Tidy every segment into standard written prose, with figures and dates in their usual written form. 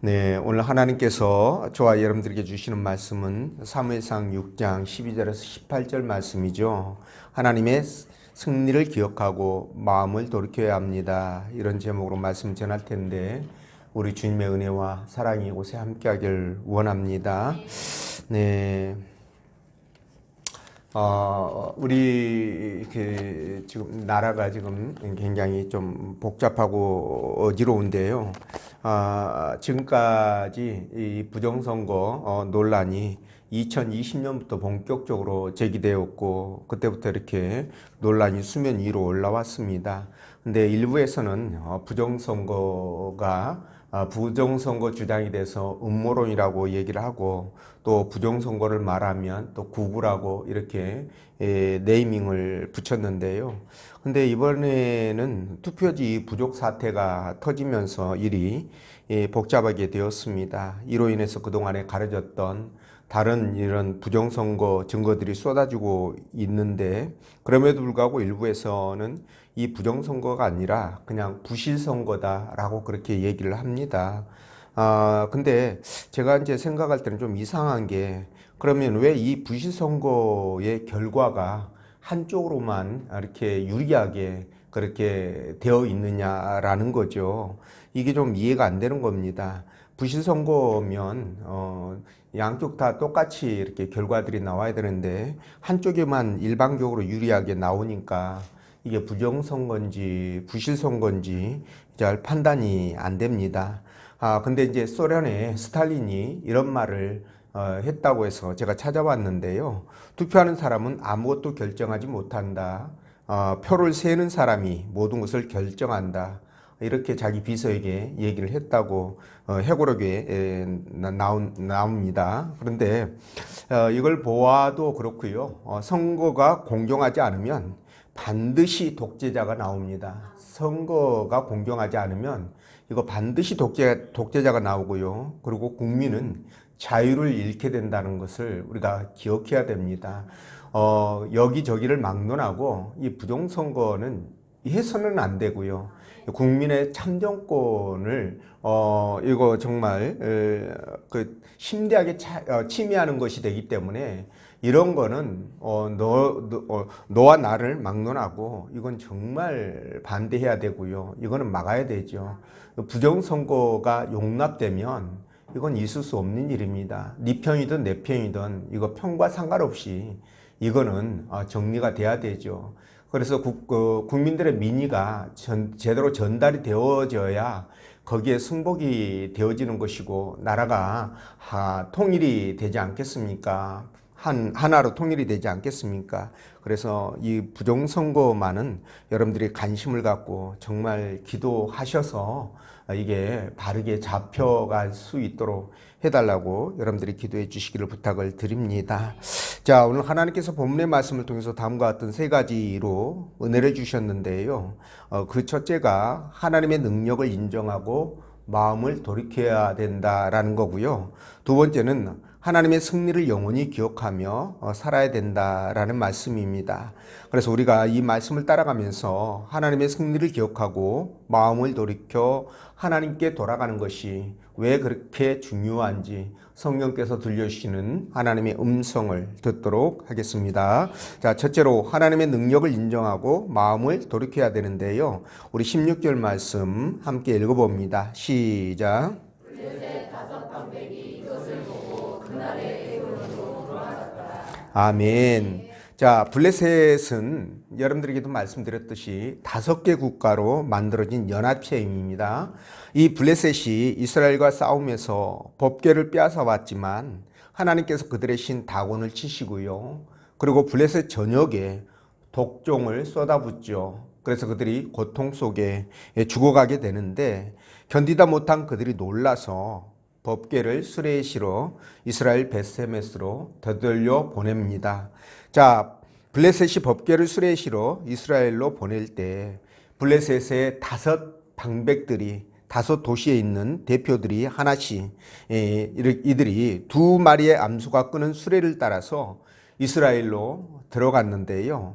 네, 오늘 하나님께서 저와 여러분들에게 주시는 말씀은 사무엘상 6장 12절에서 18절 말씀이죠. 하나님의 승리를 기억하고 마음을 돌이켜야 합니다. 이런 제목으로 말씀 전할 텐데 우리 주님의 은혜와 사랑이 이곳에 함께하길 원합니다. 네. 우리 지금 나라가 지금 굉장히 좀 복잡하고 어지러운데요. 지금까지 이 부정선거 논란이 2020년부터 본격적으로 제기되었고 그때부터 이렇게 논란이 수면 위로 올라왔습니다. 근데 일부에서는 부정선거 주장이 돼서 음모론이라고 얘기를 하고 또 부정선거를 말하면 또 구구라고 이렇게 네이밍을 붙였는데요. 근데 이번에는 투표지 부족 사태가 터지면서 일이 복잡하게 되었습니다. 이로 인해서 그동안에 가려졌던 다른 이런 부정선거 증거들이 쏟아지고 있는데 그럼에도 불구하고 일부에서는 이 부정선거가 아니라 그냥 부실선거다라고 그렇게 얘기를 합니다. 근데 제가 이제 생각할 때는 좀 이상한 게 그러면 왜 이 부실선거의 결과가 한쪽으로만 이렇게 유리하게 그렇게 되어 있느냐라는 거죠. 이게 좀 이해가 안 되는 겁니다. 부실선거면 양쪽 다 똑같이 이렇게 결과들이 나와야 되는데 한쪽에만 일방적으로 유리하게 나오니까 이게 부정선거인지 부실선거인지 잘 판단이 안 됩니다. 근데 이제 소련의 스탈린이 이런 말을 했다고 해서 제가 찾아봤는데요. 투표하는 사람은 아무것도 결정하지 못한다. 표를 세는 사람이 모든 것을 결정한다. 이렇게 자기 비서에게 얘기를 했다고 회고록에 나옵니다. 그런데 이걸 보아도 그렇고요. 선거가 공정하지 않으면 반드시 독재자가 나옵니다. 선거가 공정하지 않으면 이거 반드시 독재자가 나오고요. 그리고 국민은 자유를 잃게 된다는 것을 우리가 기억해야 됩니다. 여기저기를 막론하고 이 부정선거는 해서는 안 되고요. 국민의 참정권을 이거 정말 심대하게 침해하는 것이 되기 때문에 이런 거는 너와 나를 막론하고 이건 정말 반대해야 되고요. 이거는 막아야 되죠. 부정선거가 용납되면 이건 있을 수 없는 일입니다. 네 편이든 내 편이든 이거 편과 상관없이 이거는 정리가 돼야 되죠. 그래서 국민들의 민의가 제대로 전달이 되어져야 거기에 승복이 되어지는 것이고 나라가 통일이 되지 않겠습니까? 하나로 통일이 되지 않겠습니까? 그래서 이 부정선거만은 여러분들이 관심을 갖고 정말 기도하셔서 이게 바르게 잡혀갈 수 있도록 해달라고 여러분들이 기도해 주시기를 부탁을 드립니다. 자, 오늘 하나님께서 본문의 말씀을 통해서 다음과 같은 세 가지로 은혜를 주셨는데요. 그 첫째가 하나님의 능력을 인정하고 마음을 돌이켜야 된다라는 거고요. 두 번째는 하나님의 승리를 영원히 기억하며 살아야 된다라는 말씀입니다. 그래서 우리가 이 말씀을 따라가면서 하나님의 승리를 기억하고 마음을 돌이켜 하나님께 돌아가는 것이 왜 그렇게 중요한지 성령께서 들려주시는 하나님의 음성을 듣도록 하겠습니다. 자, 첫째로 하나님의 능력을 인정하고 마음을 돌이켜야 되는데요. 우리 16절 말씀 함께 읽어봅니다. 시작. 아멘. 자, 블레셋은 여러분들에게도 말씀드렸듯이 5개 국가로 만들어진 연합체입니다. 이 블레셋이 이스라엘과 싸움에서 법궤를 빼앗아 왔지만 하나님께서 그들의 신 다곤을 치시고요. 그리고 블레셋 전역에 독종을 쏟아붓죠. 그래서 그들이 고통 속에 죽어가게 되는데 견디다 못한 그들이 놀라서 법궤를 수레에 실어 이스라엘 베스메스로 되돌려 보냅니다. 자, 블레셋이 법궤를 수레에 실어 이스라엘로 보낼 때 블레셋의 5방백들이 5도시에 있는 대표들이 하나씩 이들이 2마리의 암수가 끄는 수레를 따라서 이스라엘로 들어갔는데요.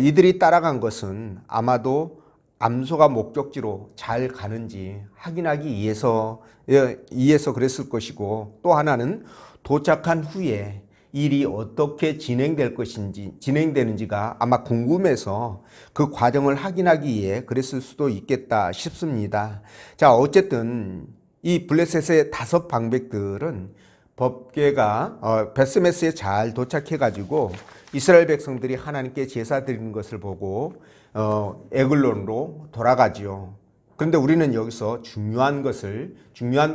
이들이 따라간 것은 아마도 암소가 목적지로 잘 가는지 확인하기 위해서 그랬을 것이고, 또 하나는 도착한 후에 일이 어떻게 진행되는지가 아마 궁금해서 그 과정을 확인하기 위해 그랬을 수도 있겠다 싶습니다. 자, 어쨌든 이 블레셋의 5 방백들은 법궤가 베스메스에 잘 도착해가지고 이스라엘 백성들이 하나님께 제사 드리는 것을 보고 에글론으로 돌아가지요. 그런데 우리는 여기서 중요한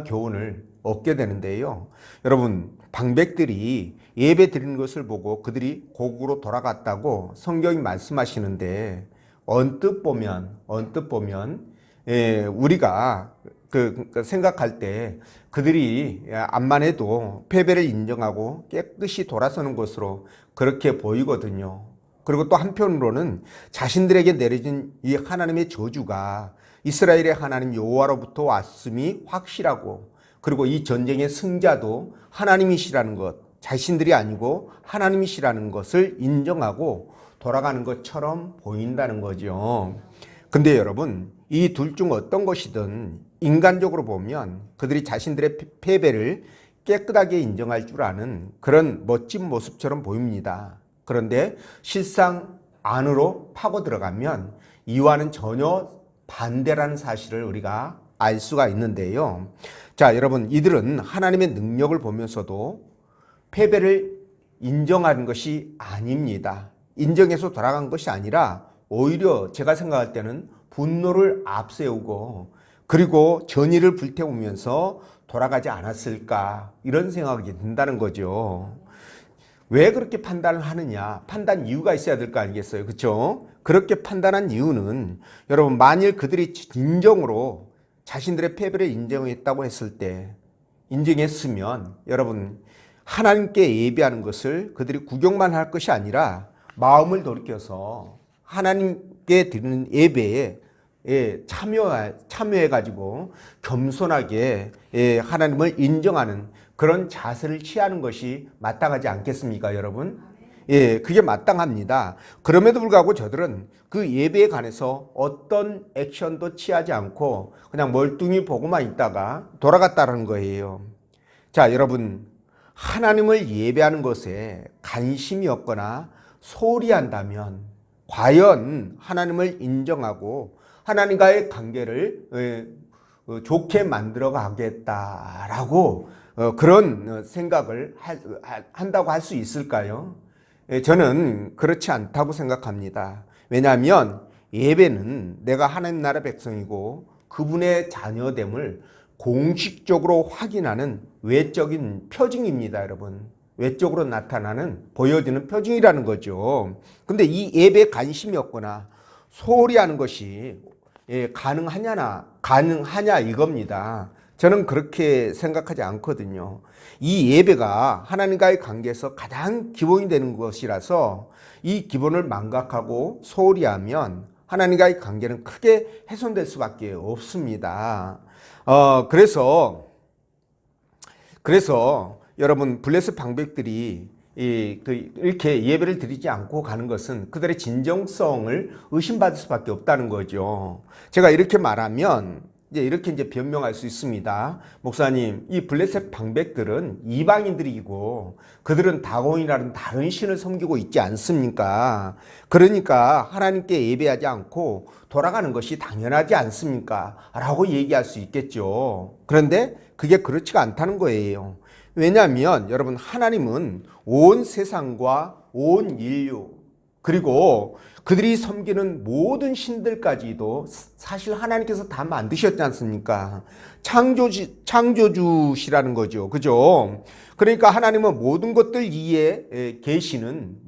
교훈을 얻게 되는데요. 여러분, 방백들이 예배 드리는 것을 보고 그들이 고국으로 돌아갔다고 성경이 말씀하시는데, 언뜻 보면 우리가 생각할 때 그들이 암만 해도 패배를 인정하고 깨끗이 돌아서는 것으로 그렇게 보이거든요. 그리고 또 한편으로는 자신들에게 내려진 이 하나님의 저주가 이스라엘의 하나님 여호와로부터 왔음이 확실하고, 그리고 이 전쟁의 승자도 하나님이시라는 것, 자신들이 아니고 하나님이시라는 것을 인정하고 돌아가는 것처럼 보인다는 거죠. 근데 여러분, 이 둘 중 어떤 것이든 인간적으로 보면 그들이 자신들의 패배를 깨끗하게 인정할 줄 아는 그런 멋진 모습처럼 보입니다. 그런데 실상 안으로 파고 들어가면 이와는 전혀 반대라는 사실을 우리가 알 수가 있는데요. 자, 여러분, 이들은 하나님의 능력을 보면서도 패배를 인정하는 것이 아닙니다. 인정해서 돌아간 것이 아니라 오히려 제가 생각할 때는 분노를 앞세우고 그리고 전의를 불태우면서 돌아가지 않았을까, 이런 생각이 든다는 거죠. 왜 그렇게 판단을 하느냐? 판단 이유가 있어야 될 거 아니겠어요? 그렇죠? 그렇게 판단한 이유는, 여러분, 만일 그들이 진정으로 자신들의 패배를 인정했다고 했을 때, 인정했으면 여러분, 하나님께 예배하는 것을 그들이 구경만 할 것이 아니라 마음을 돌이켜서 하나님께 드리는 예배에 참여해가지고 겸손하게 하나님을 인정하는 그런 자세를 취하는 것이 마땅하지 않겠습니까, 여러분? 그게 마땅합니다. 그럼에도 불구하고 저들은 그 예배에 관해서 어떤 액션도 취하지 않고 그냥 멀뚱히 보고만 있다가 돌아갔다는 거예요. 자, 여러분, 하나님을 예배하는 것에 관심이 없거나 소홀히 한다면 과연 하나님을 인정하고 하나님과의 관계를 좋게 만들어 가겠다라고 그런 생각을 한다고 할 수 있을까요? 저는 그렇지 않다고 생각합니다. 왜냐하면 예배는 내가 하나님 나라 백성이고 그분의 자녀됨을 공식적으로 확인하는 외적인 표징입니다, 여러분. 외적으로 나타나는, 보여지는 표징이라는 거죠. 근데 이 예배에 관심이 없거나 소홀히 하는 것이 가능하냐 이겁니다. 저는 그렇게 생각하지 않거든요. 이 예배가 하나님과의 관계에서 가장 기본이 되는 것이라서 이 기본을 망각하고 소홀히 하면 하나님과의 관계는 크게 훼손될 수밖에 없습니다. 그래서 여러분, 블레셋 방백들이 이렇게 예배를 드리지 않고 가는 것은 그들의 진정성을 의심받을 수밖에 없다는 거죠. 제가 이렇게 말하면 이렇게 변명할 수 있습니다. 목사님, 이 블레셋 방백들은 이방인들이고 그들은 다곤이라는 다른 신을 섬기고 있지 않습니까? 그러니까 하나님께 예배하지 않고 돌아가는 것이 당연하지 않습니까? 라고 얘기할 수 있겠죠. 그런데 그게 그렇지가 않다는 거예요. 왜냐하면 여러분, 하나님은 온 세상과 온 인류, 그리고 그들이 섬기는 모든 신들까지도 사실 하나님께서 다 만드셨지 않습니까? 창조주시라는 거죠. 그죠? 그러니까 하나님은 모든 것들 위에 계시는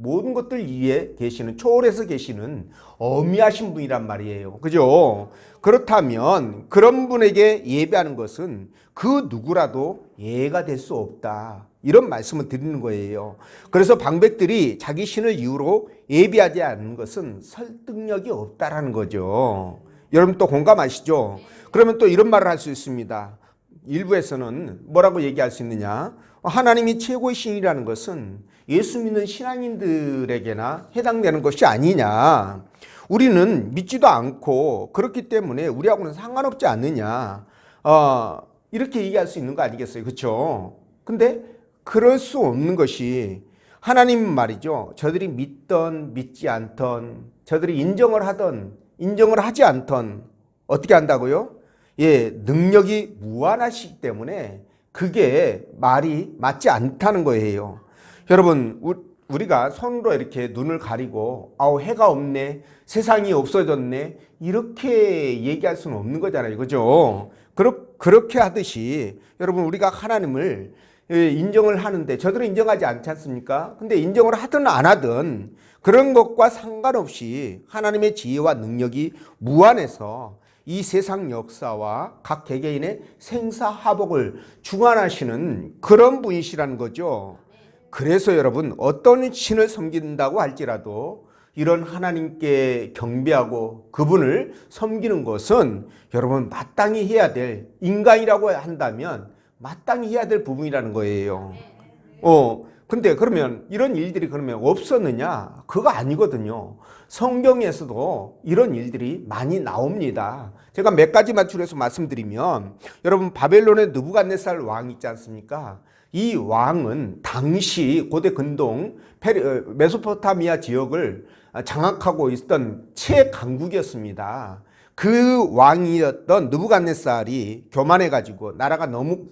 초월해서 계시는 어미하신 분이란 말이에요. 그죠? 그렇다면 그런 분에게 예배하는 것은 그 누구라도 예가 될 수 없다, 이런 말씀을 드리는 거예요. 그래서 방백들이 자기 신을 이유로 예배하지 않는 것은 설득력이 없다라는 거죠. 여러분 또 공감하시죠? 그러면 또 이런 말을 할 수 있습니다. 일부에서는 뭐라고 얘기할 수 있느냐? 하나님이 최고의 신이라는 것은 예수 믿는 신앙인들에게나 해당되는 것이 아니냐? 우리는 믿지도 않고 그렇기 때문에 우리하고는 상관없지 않느냐? 이렇게 얘기할 수 있는 거 아니겠어요? 그렇죠? 근데 그럴 수 없는 것이 하나님 말이죠. 저들이 믿던 믿지 않던, 저들이 인정을 하던 인정을 하지 않던 어떻게 한다고요? 예, 능력이 무한하시기 때문에 그게 말이 맞지 않다는 거예요. 여러분, 우리가 손으로 이렇게 눈을 가리고 아우 해가 없네, 세상이 없어졌네 이렇게 얘기할 수는 없는 거잖아요. 그죠? 그렇게 하듯이 여러분 우리가 하나님을 인정을 하는데 저들은 인정하지 않지 않습니까? 근데 인정을 하든 안 하든 그런 것과 상관없이 하나님의 지혜와 능력이 무한해서 이 세상 역사와 각 개개인의 생사화복을 주관하시는 그런 분이시라는 거죠. 그래서 여러분 어떤 신을 섬긴다고 할지라도 이런 하나님께 경배하고 그분을 섬기는 것은 여러분 마땅히 해야 될, 인간이라고 한다면 마땅히 해야 될 부분이라는 거예요. 근데 그러면 이런 일들이 그러면 없었느냐? 그거 아니거든요. 성경에서도 이런 일들이 많이 나옵니다. 제가 몇 가지 맞추려서 말씀드리면 여러분 바벨론의 느부갓네살 왕 있지 않습니까? 이 왕은 당시 고대 근동 메소포타미아 지역을 장악하고 있었던 최강국이었습니다. 그 왕이었던 느부갓네살이 교만해가지고 나라가 너무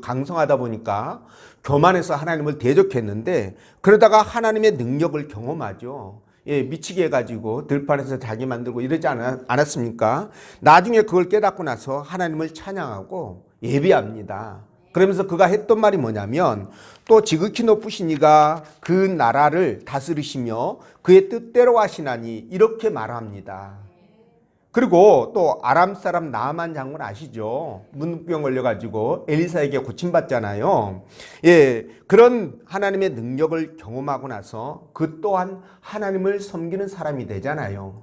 강성하다 보니까 교만해서 하나님을 대적했는데 그러다가 하나님의 능력을 경험하죠. 예, 미치게 해가지고 들판에서 자기 만들고 이러지 않았습니까? 나중에 그걸 깨닫고 나서 하나님을 찬양하고 예배합니다. 그러면서 그가 했던 말이 뭐냐면 또 지극히 높으신 이가 그 나라를 다스리시며 그의 뜻대로 하시나니 이렇게 말합니다. 그리고 또 아람 사람 나아만 장군 아시죠? 문병 걸려가지고 엘리사에게 고침받잖아요. 예, 그런 하나님의 능력을 경험하고 나서 그 또한 하나님을 섬기는 사람이 되잖아요.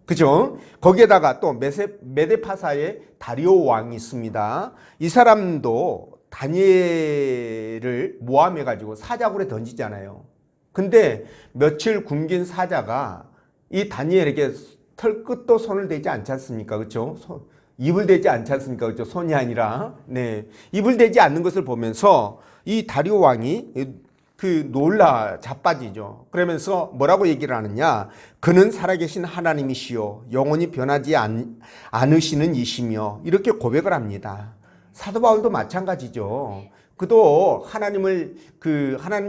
그죠? 거기에다가 또 메데파사의 다리오 왕이 있습니다. 이 사람도 다니엘을 모함해가지고 사자굴에 던지잖아요. 근데 며칠 굶긴 사자가 이 다니엘에게 털끝도 손을 대지 않지 않습니까? 그렇죠? 입을 대지 않지 않습니까? 그렇죠? 손이 아니라 네 입을 대지 않는 것을 보면서 이 다리오 왕이 놀라 자빠지죠. 그러면서 뭐라고 얘기를 하느냐? 그는 살아계신 하나님이시요 영원히 변하지 않으시는 이시며 이렇게 고백을 합니다. 사도 바울도 마찬가지죠. 그도 하나님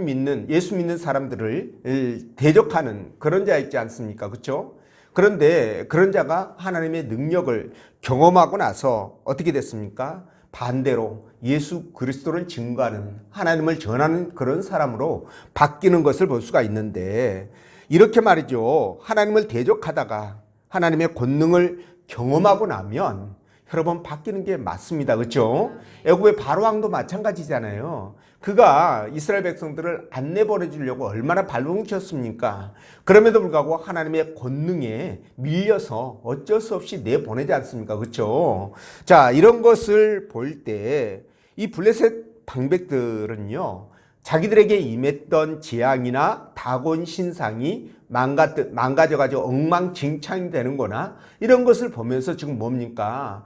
믿는 예수 믿는 사람들을 대적하는 그런 자였지 않습니까? 그렇죠? 그런데 그런 자가 하나님의 능력을 경험하고 나서 어떻게 됐습니까? 반대로 예수 그리스도를 증거하는 하나님을 전하는 그런 사람으로 바뀌는 것을 볼 수가 있는데 이렇게 말이죠. 하나님을 대적하다가 하나님의 권능을 경험하고 나면 여러분 바뀌는 게 맞습니다. 그렇죠? 애굽의 바로왕도 마찬가지잖아요. 그가 이스라엘 백성들을 안 내보내주려고 얼마나 발버둥쳤습니까? 그럼에도 불구하고 하나님의 권능에 밀려서 어쩔 수 없이 내보내지 않습니까? 그렇죠? 자, 이런 것을 볼 때 이 블레셋 방백들은요. 자기들에게 임했던 재앙이나 다곤 신상이 망가져가지고 엉망진창이 되는 거나 이런 것을 보면서 지금 뭡니까?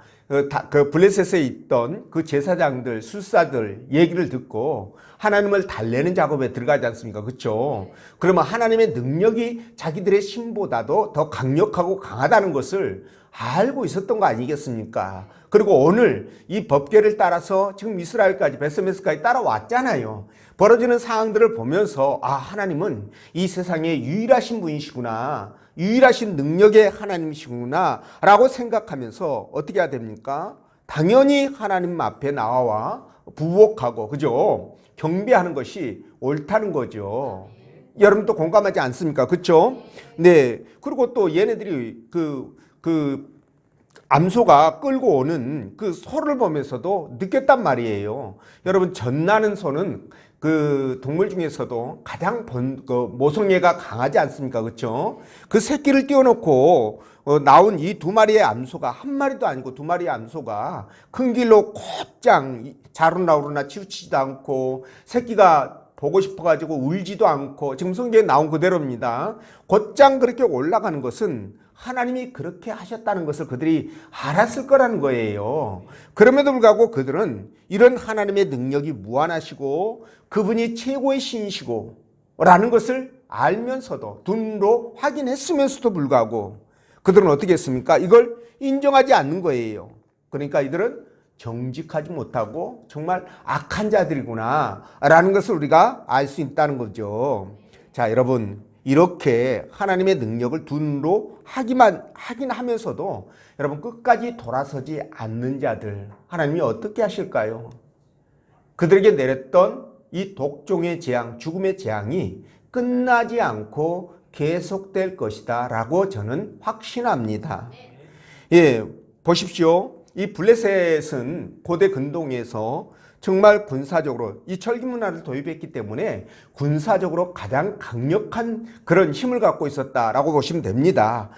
그 블레셋에 있던 그 제사장들, 술사들 얘기를 듣고 하나님을 달래는 작업에 들어가지 않습니까? 그렇죠? 그러면 하나님의 능력이 자기들의 신보다도 더 강력하고 강하다는 것을 알고 있었던 거 아니겠습니까? 그리고 오늘 이 법궤를 따라서 지금 이스라엘까지 베스메스까지 따라왔잖아요. 벌어지는 상황들을 보면서 하나님은 이 세상에 유일하신 분이시구나. 유일하신 능력의 하나님이시구나 라고 생각하면서 어떻게 해야 됩니까? 당연히 하나님 앞에 나와 부복하고 그죠? 경배하는 것이 옳다는 거죠. 여러분도 공감하지 않습니까? 그렇죠? 네. 그리고 또 얘네들이 암소가 끌고 오는 그 소를 보면서도 느꼈단 말이에요. 여러분, 젖나는 소는 그 동물 중에서도 가장 모성애가 강하지 않습니까? 그렇죠? 그 새끼를 띄워놓고 나온 이 두 마리의 암소가, 한 마리도 아니고 두 마리의 암소가 큰 길로 곧장 자루나 우루나 치우치지도 않고 새끼가 보고 싶어가지고 울지도 않고, 지금 성경에 나온 그대로입니다. 곧장 그렇게 올라가는 것은 하나님이 그렇게 하셨다는 것을 그들이 알았을 거라는 거예요. 그럼에도 불구하고 그들은 이런 하나님의 능력이 무한하시고 그분이 최고의 신이시고 라는 것을 알면서도, 눈으로 확인했으면서도 불구하고 그들은 어떻게 했습니까? 이걸 인정하지 않는 거예요. 그러니까 이들은 정직하지 못하고 정말 악한 자들이구나 라는 것을 우리가 알 수 있다는 거죠. 자, 여러분, 이렇게 하나님의 능력을 눈으로 확인하면서도 여러분 끝까지 돌아서지 않는 자들, 하나님이 어떻게 하실까요? 그들에게 내렸던 이 독종의 재앙, 죽음의 재앙이 끝나지 않고 계속될 것이다 라고 저는 확신합니다. 예, 보십시오. 이 블레셋은 고대 근동에서 정말 군사적으로 이 철기 문화를 도입했기 때문에 군사적으로 가장 강력한 그런 힘을 갖고 있었다라고 보시면 됩니다.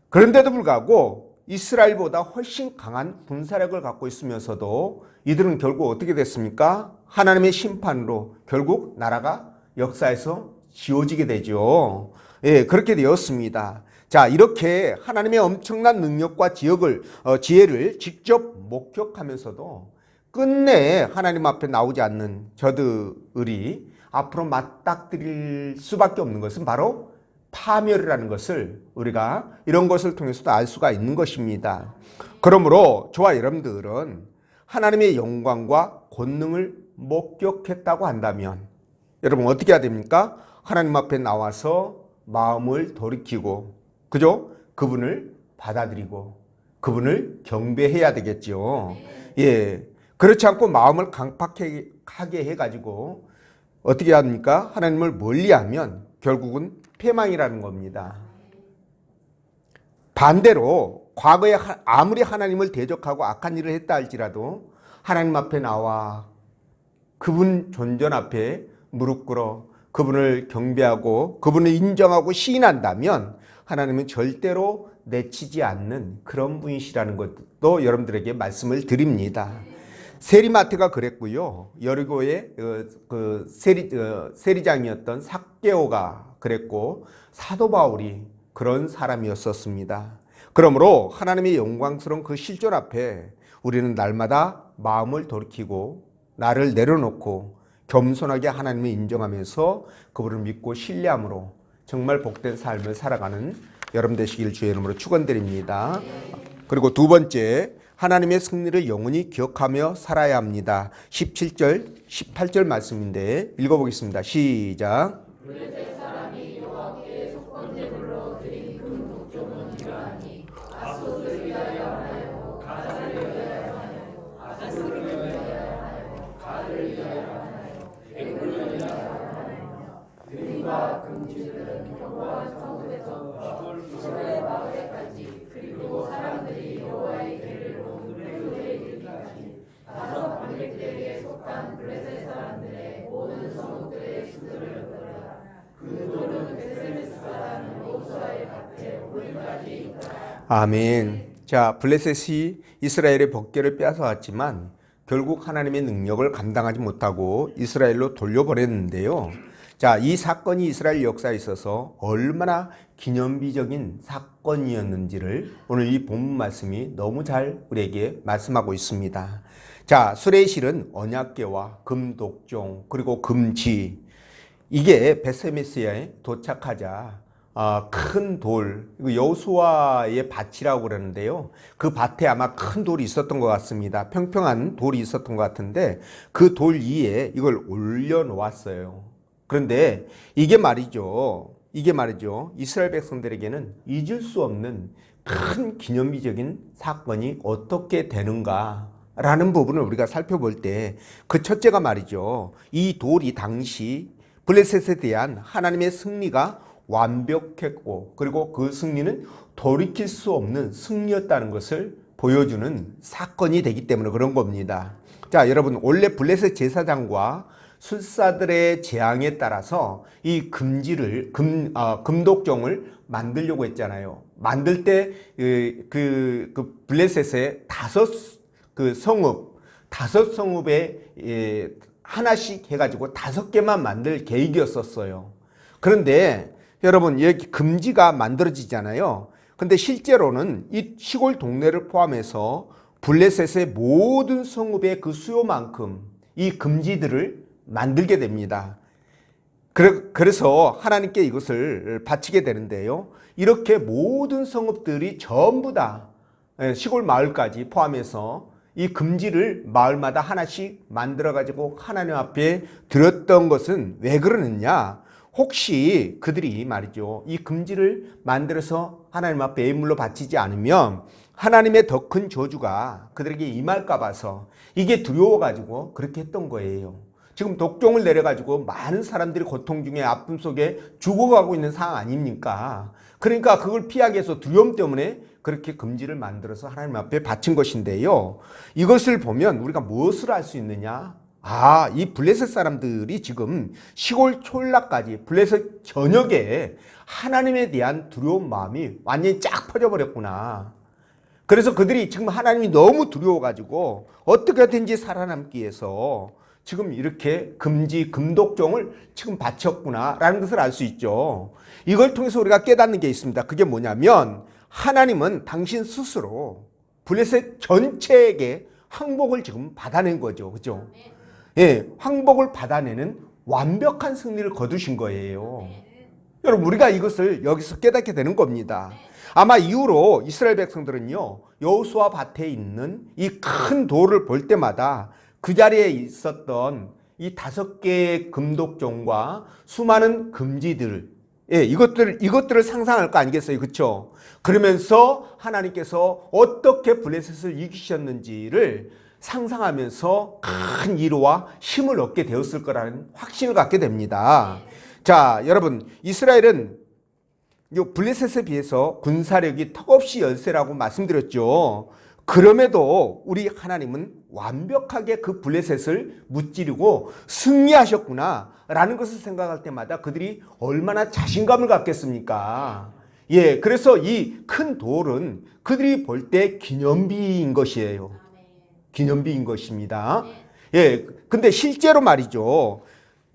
그런데도 불구하고 이스라엘보다 훨씬 강한 군사력을 갖고 있으면서도 이들은 결국 어떻게 됐습니까? 하나님의 심판으로 결국 나라가 역사에서 지워지게 되죠. 예, 그렇게 되었습니다. 자, 이렇게 하나님의 엄청난 능력과 지혜를 직접 목격하면서도 끝내 하나님 앞에 나오지 않는 저들이 앞으로 맞닥뜨릴 수밖에 없는 것은 바로 파멸이라는 것을 우리가 이런 것을 통해서도 알 수가 있는 것입니다. 그러므로 저와 여러분들은 하나님의 영광과 권능을 목격했다고 한다면 여러분 어떻게 해야 됩니까? 하나님 앞에 나와서 마음을 돌이키고, 그죠? 그분을 받아들이고 그분을 경배해야 되겠죠. 예, 그렇지 않고 마음을 강팍하게 해가지고 어떻게 합니까? 하나님을 멀리하면 결국은 패망이라는 겁니다. 반대로 과거에 아무리 하나님을 대적하고 악한 일을 했다 할지라도 하나님 앞에 나와 그분 존전 앞에 무릎 꿇어 그분을 경배하고 그분을 인정하고 시인한다면 하나님은 절대로 내치지 않는 그런 분이시라는 것도 여러분들에게 말씀을 드립니다. 세리마트가 그랬고요. 여리고의 세리장이었던 삭개오가 그랬고 사도 바울이 그런 사람이었었습니다. 그러므로 하나님의 영광스러운 그 실존 앞에 우리는 날마다 마음을 돌이키고 나를 내려놓고 겸손하게 하나님을 인정하면서 그분을 믿고 신뢰함으로 정말 복된 삶을 살아가는 여러분 되시길 주의 이름으로 축원드립니다. 그리고 두 번째, 하나님의 승리를 영원히 기억하며 살아야 합니다. 17절, 18절 말씀인데 읽어보겠습니다. 시작. 블레셋 사람이 여호와께 속건제물로 드린 금 독점은 이러하니 아소를 위하여 하나요, 가자를 위하여 하나요, 아소를 위하여 하나요, 가를 위하여 하나요, 에굴을 위하여 하나요. 금과 금질은 여호와 성읍에서 시골의 마을에까지 그리고 사람들이 여호와의 길을 그들에 이르기까지 다섯 방백들에게 속한 블레셋 사람들의 모든 성읍들의 수들을 거라. 그 돌은 베세메스 사람 여호수아의 밭에 오늘까지 있더라. 아멘. 자, 블레셋이 이스라엘의 법궤를 빼앗아왔지만 결국 하나님의 능력을 감당하지 못하고 이스라엘로 돌려보냈는데요. 자, 이 사건이 이스라엘 역사에 있어서 얼마나 기념비적인 사건이었는지를 오늘 이 본문 말씀이 너무 잘 우리에게 말씀하고 있습니다. 자, 수레실은 언약궤와 금독종 그리고 금지, 이게 베세메스에 도착하자 큰 돌, 여호수아의 밭이라고 그러는데요. 그 밭에 아마 큰 돌이 있었던 것 같습니다. 평평한 돌이 있었던 것 같은데 그 돌 위에 이걸 올려놓았어요. 그런데 이게 말이죠. 이스라엘 백성들에게는 잊을 수 없는 큰 기념비적인 사건이 어떻게 되는가라는 부분을 우리가 살펴볼 때 그 첫째가 말이죠. 이 돌이 당시 블레셋에 대한 하나님의 승리가 완벽했고 그리고 그 승리는 돌이킬 수 없는 승리였다는 것을 보여주는 사건이 되기 때문에 그런 겁니다. 자, 여러분, 원래 블레셋 제사장과 술사들의 재앙에 따라서 이 금독종을 만들려고 했잖아요. 만들 때 그 블레셋의 다섯 성읍에 하나씩 해가지고 5개만 만들 계획이었었어요. 그런데 여러분, 여기 금지가 만들어지잖아요. 근데 실제로는 이 시골 동네를 포함해서 블레셋의 모든 성읍의 그 수요만큼 이 금지들을 만들게 됩니다. 그래서 하나님께 이것을 바치게 되는데요. 이렇게 모든 성읍들이 전부 다 시골 마을까지 포함해서 이 금지를 마을마다 하나씩 만들어가지고 하나님 앞에 드렸던 것은 왜 그러느냐? 혹시 그들이 말이죠, 이 금지를 만들어서 하나님 앞에 예물로 바치지 않으면 하나님의 더 큰 저주가 그들에게 임할까 봐서 이게 두려워가지고 그렇게 했던 거예요. 지금 독종을 내려가지고 많은 사람들이 고통 중에 아픔 속에 죽어가고 있는 상황 아닙니까? 그러니까 그걸 피하기 위해서 두려움 때문에 그렇게 금지를 만들어서 하나님 앞에 바친 것인데요. 이것을 보면 우리가 무엇을 알 수 있느냐? 이 블레셋 사람들이 지금 시골 촌락까지 블레셋 전역에 하나님에 대한 두려운 마음이 완전히 쫙 퍼져버렸구나. 그래서 그들이 지금 하나님이 너무 두려워가지고 어떻게든지 살아남기 위해서 지금 이렇게 금독종을 지금 바쳤구나라는 것을 알 수 있죠. 이걸 통해서 우리가 깨닫는 게 있습니다. 그게 뭐냐면 하나님은 당신 스스로 블레셋 전체에게 항복을 지금 받아낸 거죠. 그죠? 예, 항복을 받아내는 완벽한 승리를 거두신 거예요. 여러분, 우리가 이것을 여기서 깨닫게 되는 겁니다. 아마 이후로 이스라엘 백성들은요, 여호수아 밭에 있는 이 큰 돌을 볼 때마다 그 자리에 있었던 이 5개의 금독종과 수많은 금지들, 이것들을 상상할 거 아니겠어요? 그렇죠? 그러면서 하나님께서 어떻게 블레셋을 이기셨는지를 상상하면서 큰 위로와 힘을 얻게 되었을 거라는 확신을 갖게 됩니다. 자, 여러분, 이스라엘은 블레셋에 비해서 군사력이 턱없이 열세라고 말씀드렸죠. 그럼에도 우리 하나님은 완벽하게 그 블레셋을 무찌르고 승리하셨구나 라는 것을 생각할 때마다 그들이 얼마나 자신감을 갖겠습니까? 예, 그래서 이 큰 돌은 그들이 볼 때 기념비인 것이에요. 기념비인 것입니다. 예, 근데 실제로 말이죠.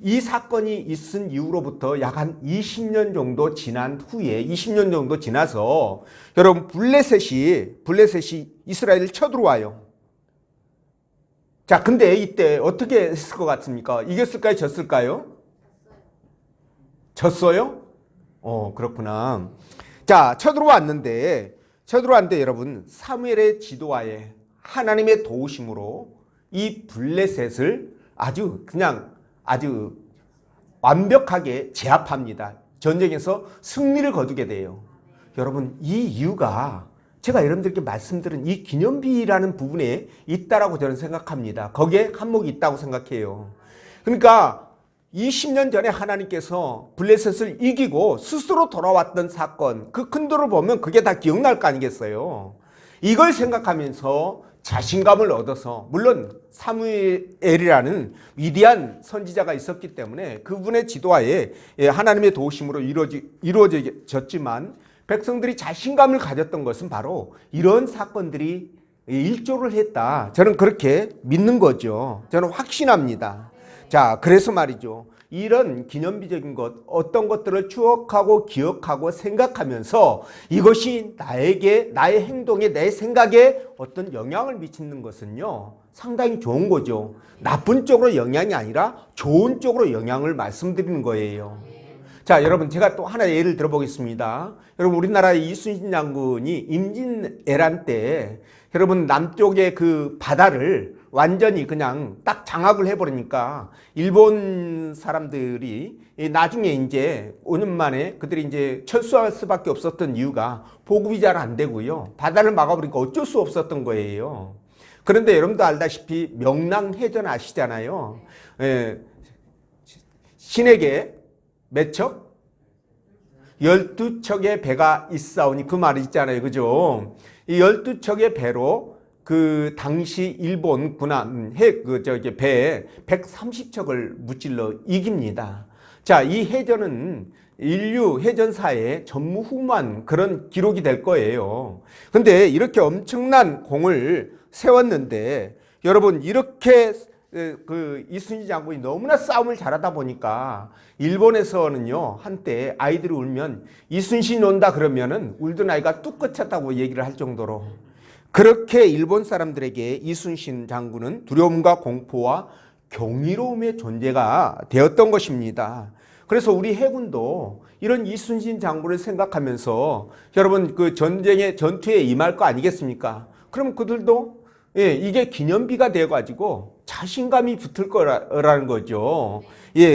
이 사건이 있은 이후로부터 약 한 20년 정도 지난 후에 20년 정도 지나서 여러분 블레셋이 이스라엘을 쳐들어와요. 자, 근데 이때 어떻게 했을 것 같습니까? 이겼을까요? 졌을까요? 졌어요? 그렇구나. 자, 쳐들어왔는데 여러분 사무엘의 지도하에 하나님의 도우심으로 이 블레셋을 아주 완벽하게 제압합니다. 전쟁에서 승리를 거두게 돼요. 여러분, 이 이유가 제가 여러분들께 말씀드린 이 기념비라는 부분에 있다라고 저는 생각합니다. 거기에 한몫이 있다고 생각해요. 그러니까 20년 전에 하나님께서 블레셋을 이기고 스스로 돌아왔던 사건, 그 큰 돌을 보면 그게 다 기억날 거 아니겠어요? 이걸 생각하면서 자신감을 얻어서, 물론 사무엘이라는 위대한 선지자가 있었기 때문에 그분의 지도하에 하나님의 도우심으로 이루어졌지만 백성들이 자신감을 가졌던 것은 바로 이런 사건들이 일조를 했다. 저는 그렇게 믿는 거죠. 저는 확신합니다. 자, 그래서 말이죠. 이런 기념비적인 것, 어떤 것들을 추억하고 기억하고 생각하면서 이것이 나의 행동에, 내 생각에 어떤 영향을 미치는 것은요, 상당히 좋은 거죠. 나쁜 쪽으로 영향이 아니라 좋은 쪽으로 영향을 말씀드리는 거예요. 자, 여러분, 제가 또 하나 예를 들어보겠습니다. 여러분, 우리나라의 이순신 장군이 임진왜란 때 여러분 남쪽의 그 바다를 완전히 그냥 딱 장악을 해버리니까 일본 사람들이 나중에 이제 5년 만에 그들이 이제 철수할 수밖에 없었던 이유가 보급이 잘 안 되고요. 바다를 막아버리니까 어쩔 수 없었던 거예요. 그런데 여러분도 알다시피 명랑해전 아시잖아요. 신에게 몇 척? 12척의 배가 있사오니 그 말이 있잖아요. 그죠? 이 12척의 배로 그 당시 일본 군함 배 130척을 무찔러 이깁니다. 자, 이 해전은 인류 해전사의 전무후무한 그런 기록이 될 거예요. 근데 이렇게 엄청난 공을 세웠는데 여러분 이렇게 그 이순신 장군이 너무나 싸움을 잘하다 보니까 일본에서는요 한때 아이들이 울면 이순신이 온다 그러면은 울던 아이가 뚝 그쳤다고 얘기를 할 정도로 그렇게 일본 사람들에게 이순신 장군은 두려움과 공포와 경이로움의 존재가 되었던 것입니다. 그래서 우리 해군도 이런 이순신 장군을 생각하면서 여러분 그 전투에 임할 거 아니겠습니까? 그럼 그들도 이게 기념비가 돼가지고 자신감이 붙을 거라는 거죠.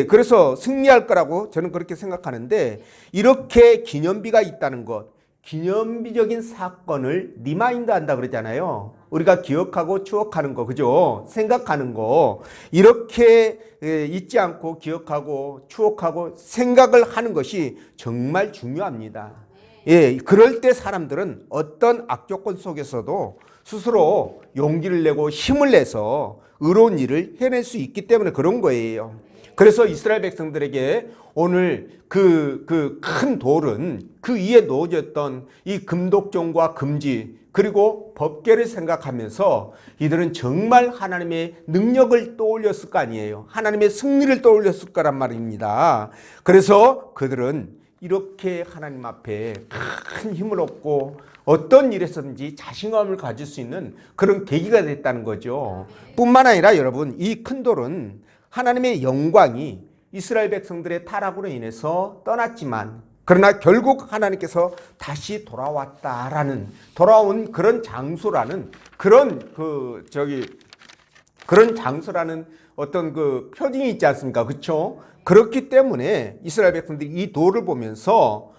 그래서 승리할 거라고 저는 그렇게 생각하는데 이렇게 기념비가 있다는 것, 기념비적인 사건을 리마인드 한다 그러잖아요. 우리가 기억하고 추억하는 거, 그죠? 생각하는 거. 이렇게 잊지 않고 기억하고 추억하고 생각을 하는 것이 정말 중요합니다. 그럴 때 사람들은 어떤 악조건 속에서도 스스로 용기를 내고 힘을 내서 의로운 일을 해낼 수 있기 때문에 그런 거예요. 그래서 이스라엘 백성들에게 오늘 그 큰 돌은 그 위에 놓여졌던 이 금독종과 금지 그리고 법궤를 생각하면서 이들은 정말 하나님의 능력을 떠올렸을 거 아니에요. 하나님의 승리를 떠올렸을 거란 말입니다. 그래서 그들은 이렇게 하나님 앞에 큰 힘을 얻고 어떤 일에서든지 자신감을 가질 수 있는 그런 계기가 됐다는 거죠. 뿐만 아니라 여러분 이 큰 돌은 하나님의 영광이 이스라엘 백성들의 타락으로 인해서 떠났지만 그러나 결국 하나님께서 다시 돌아온 그런 장소라는 그런 장소라는 어떤 그 표징이 있지 않습니까? 그렇죠? 그렇기 때문에 이스라엘 백성들이 이 돌을 보면서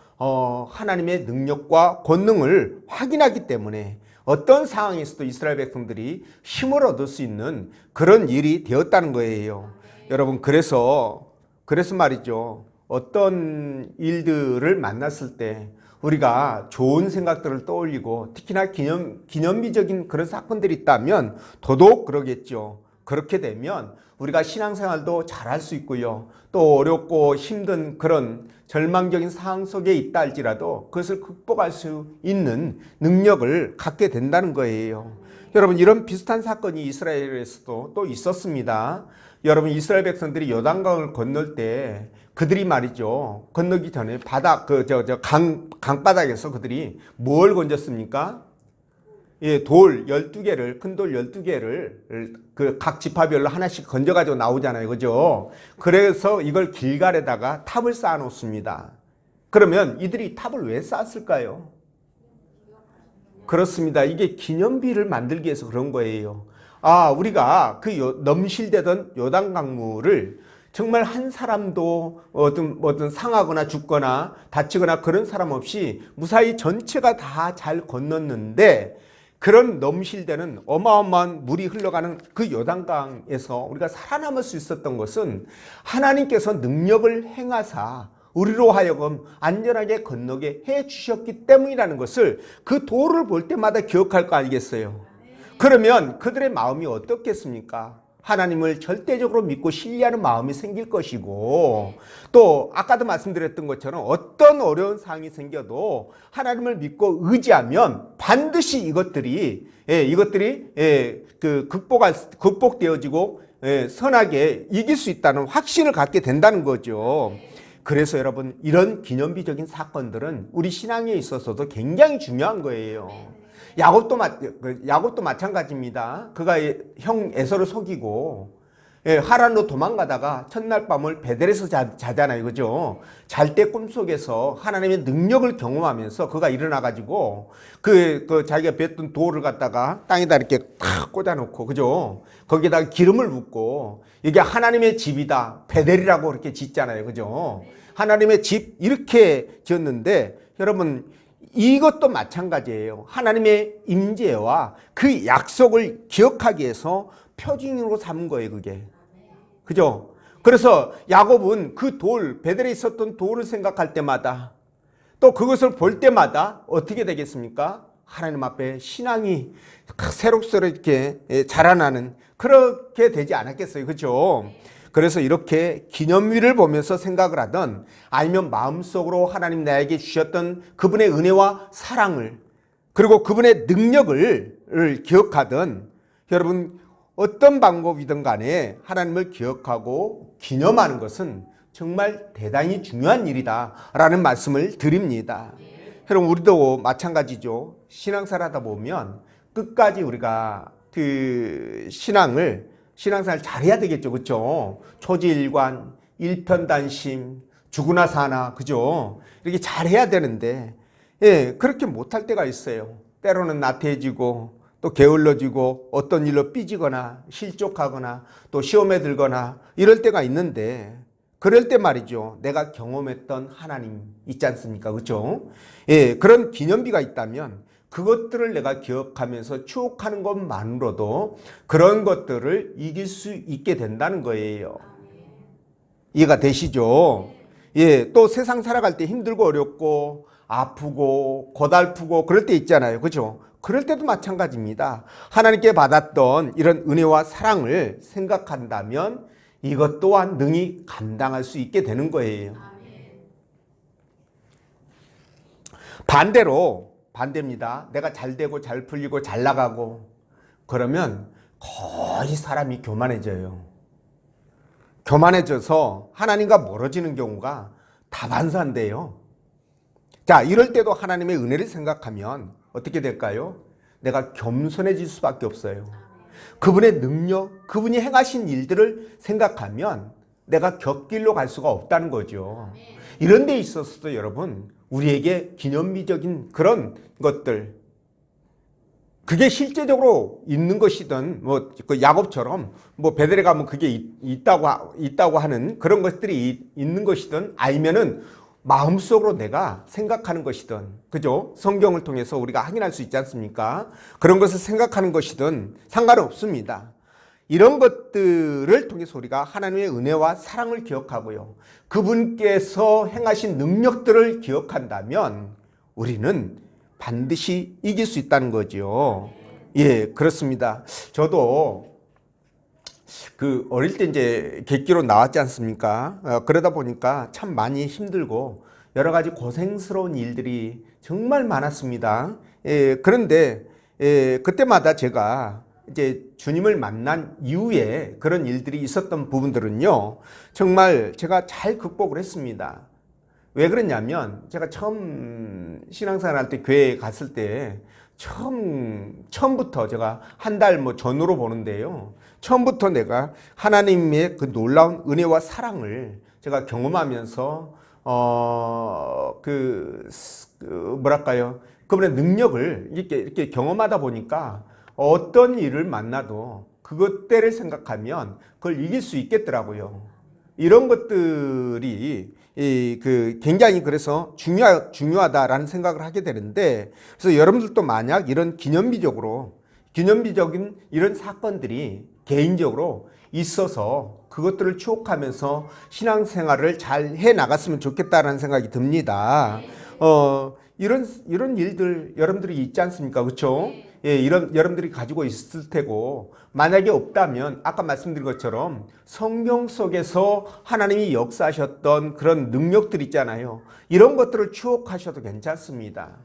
하나님의 능력과 권능을 확인하기 때문에 어떤 상황에서도 이스라엘 백성들이 힘을 얻을 수 있는 그런 일이 되었다는 거예요. 여러분 그래서 말이죠. 어떤 일들을 만났을 때 우리가 좋은 생각들을 떠올리고 특히나 기념비적인 그런 사건들이 있다면 더더욱 그러겠죠. 그렇게 되면 우리가 신앙생활도 잘할 수 있고요. 또 어렵고 힘든 그런 절망적인 상황 속에 있다 할지라도 그것을 극복할 수 있는 능력을 갖게 된다는 거예요. 여러분 이런 비슷한 사건이 이스라엘에서도 또 있었습니다. 여러분 이스라엘 백성들이 요단강을 건널 때 그들이 말이죠. 건너기 전에 강바닥에서 그들이 뭘 건졌습니까? 돌 12개를, 큰 돌 12개를 그 각 지파별로 하나씩 건져가지고 나오잖아요. 그죠? 그래서 이걸 길갈에다가 탑을 쌓아 놓습니다. 그러면 이들이 탑을 왜 쌓았을까요? 그렇습니다. 이게 기념비를 만들기 위해서 그런 거예요. 우리가 그 넘실대던 요단강물을 정말 한 사람도 어떤 상하거나 죽거나 다치거나 그런 사람 없이 무사히 전체가 다 잘 건넜는데 그런 넘실대는 어마어마한 물이 흘러가는 그 요단강에서 우리가 살아남을 수 있었던 것은 하나님께서 능력을 행하사 우리로 하여금 안전하게 건너게 해 주셨기 때문이라는 것을 그 돌을 볼 때마다 기억할 거 아니겠어요? 그러면 그들의 마음이 어떻겠습니까? 하나님을 절대적으로 믿고 신뢰하는 마음이 생길 것이고 또 아까도 말씀드렸던 것처럼 어떤 어려운 상황이 생겨도 하나님을 믿고 의지하면 반드시 이것들이 극복되어지고 선하게 이길 수 있다는 확신을 갖게 된다는 거죠. 그래서 여러분 이런 기념비적인 사건들은 우리 신앙에 있어서도 굉장히 중요한 거예요. 야곱도 마찬가지입니다. 그가 형 에서를 속이고 하란으로 도망가다가 첫날 밤을 베델에서 자잖아요. 그죠? 잘 때 꿈속에서 하나님의 능력을 경험하면서 그가 일어나가지고 자기가 뱉던 돌을 갖다가 땅에다 이렇게 탁 꽂아놓고, 그죠? 거기에다가 기름을 붓고 이게 하나님의 집이다. 베델이라고 그렇게 짓잖아요. 그죠? 하나님의 집 이렇게 지었는데 여러분 이것도 마찬가지예요. 하나님의 임재와 그 약속을 기억하기 위해서 표징으로 삼은 거예요, 그게. 그죠? 그래서 야곱은 그 베델에 있었던 돌을 생각할 때마다 또 그것을 볼 때마다 어떻게 되겠습니까? 하나님 앞에 신앙이 새록새롭게 자라나는 그렇게 되지 않았겠어요. 그렇죠? 그래서 이렇게 기념일을 보면서 생각을 하던 아니면 마음속으로 하나님 나에게 주셨던 그분의 은혜와 사랑을 그리고 그분의 능력을 기억하던 여러분 어떤 방법이든 간에 하나님을 기억하고 기념하는 것은 정말 대단히 중요한 일이다라는 말씀을 드립니다. 여러분 우리도 마찬가지죠. 신앙생활 하다 보면 끝까지 우리가 그 신앙생활 잘해야 되겠죠. 그렇죠? 초지일관, 일편단심, 죽으나 사나 그죠? 이렇게 잘해야 되는데 그렇게 못할 때가 있어요. 때로는 나태해지고 또 게을러지고 어떤 일로 삐지거나 실족하거나 또 시험에 들거나 이럴 때가 있는데 그럴 때 말이죠. 내가 경험했던 하나님 있지 않습니까? 그렇죠? 그런 기념비가 있다면 그것들을 내가 기억하면서 추억하는 것만으로도 그런 것들을 이길 수 있게 된다는 거예요. 이해가 되시죠? 또 세상 살아갈 때 힘들고 어렵고 아프고 고달프고 그럴 때 있잖아요. 그렇죠? 그럴 때도 마찬가지입니다. 하나님께 받았던 이런 은혜와 사랑을 생각한다면 이것 또한 능히 감당할 수 있게 되는 거예요. 반대입니다. 내가 잘 되고 잘 풀리고 잘 나가고 그러면 거의 사람이 교만해져요. 교만해져서 하나님과 멀어지는 경우가 다반사인데요. 자, 이럴 때도 하나님의 은혜를 생각하면 어떻게 될까요? 내가 겸손해질 수밖에 없어요. 그분의 능력, 그분이 행하신 일들을 생각하면 내가 곁길로 갈 수가 없다는 거죠. 이런 데 있어서도 여러분 우리에게 기념비적인 그런 것들 그게 실제적으로 있는 것이든 뭐 그 야곱처럼 뭐 베델에 가면 그게 있다고 하는 그런 것들이 있는 것이든 아니면은 마음속으로 내가 생각하는 것이든 그죠? 성경을 통해서 우리가 확인할 수 있지 않습니까? 그런 것을 생각하는 것이든 상관은 없습니다. 이런 것들을 통해서 우리가 하나님의 은혜와 사랑을 기억하고요. 그분께서 행하신 능력들을 기억한다면 우리는 반드시 이길 수 있다는 거죠. 그렇습니다. 저도 그 어릴 때 이제 객기로 나왔지 않습니까? 그러다 보니까 참 많이 힘들고 여러 가지 고생스러운 일들이 정말 많았습니다. 그런데 그때마다 제가 이제 주님을 만난 이후에 그런 일들이 있었던 부분들은요, 정말 제가 잘 극복을 했습니다. 왜 그랬냐면 제가 처음 신앙생활 할 때 교회에 갔을 때 처음부터 제가 한 달 뭐 전으로 보는데요. 처음부터 내가 하나님의 그 놀라운 은혜와 사랑을 제가 경험하면서 뭐랄까요? 그분의 능력을 이렇게 경험하다 보니까 어떤 일을 만나도 그것들을 생각하면 그걸 이길 수 있겠더라고요. 이런 것들이 굉장히 그래서 중요하다라는 생각을 하게 되는데, 그래서 여러분들도 만약 이런 기념비적인 이런 사건들이 개인적으로 있어서 그것들을 추억하면서 신앙생활을 잘 해 나갔으면 좋겠다라는 생각이 듭니다. 이런 일들 여러분들이 있지 않습니까? 그렇죠? 이런 여러분들이 가지고 있을 테고, 만약에 없다면 아까 말씀드린 것처럼 성경 속에서 하나님이 역사하셨던 그런 능력들 있잖아요. 이런 것들을 추억하셔도 괜찮습니다.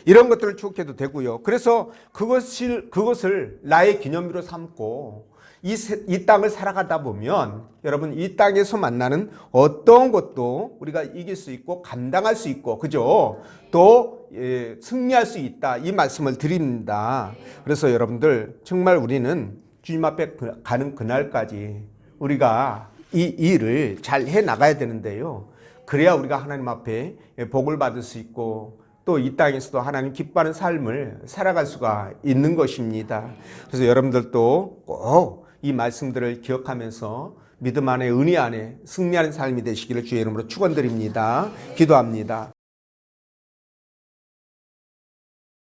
이런 것들을 추억해도 되고요. 그래서 그것을 나의 기념비로 삼고 이 땅을 살아가다 보면 여러분 이 땅에서 만나는 어떤 것도 우리가 이길 수 있고 감당할 수 있고 그죠? 또 승리할 수 있다 이 말씀을 드립니다. 그래서 여러분들 정말 우리는 주님 앞에 가는 그날까지 우리가 이 일을 잘 해 나가야 되는데요. 그래야 우리가 하나님 앞에 복을 받을 수 있고 또 이 땅에서도 하나님 기뻐하는 삶을 살아갈 수가 있는 것입니다. 그래서 여러분들도 꼭 이 말씀들을 기억하면서 믿음 안에 은혜 안에 승리하는 삶이 되시기를 주의 이름으로 축원드립니다. 기도합니다.